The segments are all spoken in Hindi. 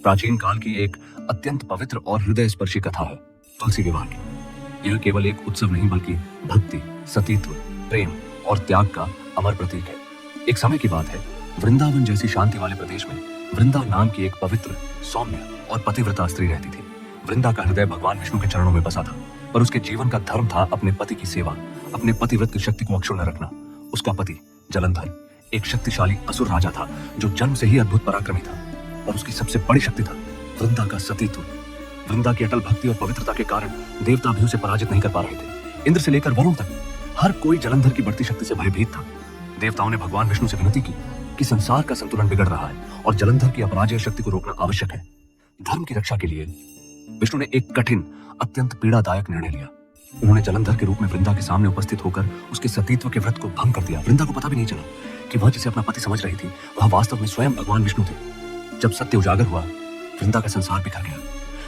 प्राचीन काल की एक अत्यंत पवित्र और हृदय स्पर्शी कथा है तुलसी विवाह की। यह केवल एक उत्सव नहीं बल्कि भक्ति, सतीत्व, प्रेम और त्याग का अमर प्रतीक है। एक समय की बात है, वृंदावन जैसी शांति वाले प्रदेश में वृंदा नाम की एक पवित्र, सौम्य और पतिव्रता स्त्री रहती थी। वृंदा का हृदय भगवान विष्णु के चरणों में बसा था, पर उसके जीवन का धर्म था अपने पति की सेवा, अपने पतिव्रत की शक्ति को अक्षुण्ण रखना। उसका पति जलंधर एक शक्तिशाली असुर राजा था जो जन्म से ही अद्भुत पराक्रमी था, और उसकी सबसे बड़ी शक्ति था वृंदा का सतीत्व। वृंदा की अटल भक्ति और पवित्रता के कारण देवता भी उसे पराजित नहीं कर पा रहे थे। इंद्र से लेकर वरुण तक हर कोई जलंधर की बढ़ती शक्ति से भयभीत था। देवताओं ने भगवान विष्णु से विनती की कि संसार का संतुलन बिगड़ रहा है और जलंधर की अपराजेय शक्ति को रोकना आवश्यक है। धर्म की रक्षा के लिए विष्णु ने एक कठिन, अत्यंत पीड़ादायक निर्णय लिया। उन्होंने जलंधर के रूप में वृंदा के सामने उपस्थित होकर उसके सतीत्व के व्रत को भंग कर दिया। वृंदा को पता भी नहीं चला कि वह जिसे अपना पति समझ रही थी वह वास्तव में स्वयं भगवान विष्णु थे। जब सत्य उजागर हुआ, वृंदा का संसार बिखर गया।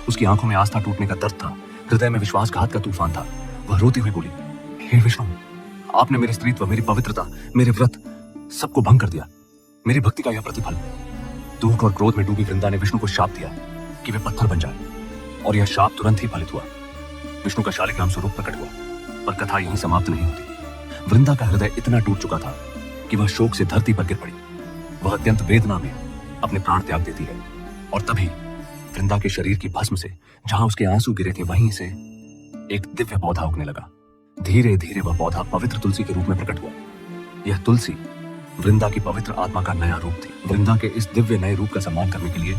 उसकी आंखों में आस्था टूटने का दर्द था, हृदय में विश्वासघात का तूफान था। वह रोती हुई बोली, हे विष्णु, आपने मेरे स्त्रीत्व, मेरी पवित्रता, मेरे व्रत सबको भंग कर दिया। मेरी भक्ति का यह प्रतिफल। दुख और क्रोध में डूबी वृंदा ने विष्णु को शाप दिया कि वे पत्थर बन जाए, और यह शाप तुरंत ही फलित हुआ। विष्णु का शालिग्राम स्वरूप प्रकट हुआ, पर कथा यहीं समाप्त नहीं होती। वृंदा का हृदय इतना टूट चुका था कि वह शोक से धरती पर गिर पड़ी। वह अत्यंत वेदना में अपने प्राण त्याग देती है, और तभी वृंदा के शरीर की भस्म से जहां उसके आंसू गिरे थे वहीं से एक दिव्य पौधा उगने लगा। धीरे धीरे वह पौधा पवित्र तुलसी के रूप में प्रकट हुआ। यह तुलसी वृंदा की पवित्र आत्मा का नया रूप थी। वृंदा के इस दिव्य नए रूप का सम्मान करने के लिए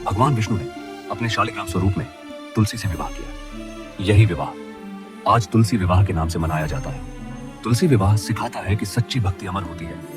भगवान विष्णु ने अपने शालिग्राम स्वरूप में तुलसी से विवाह किया। यही विवाह आज तुलसी विवाह के नाम से मनाया जाता है। तुलसी विवाह सिखाता है कि सच्ची भक्ति अमर होती है।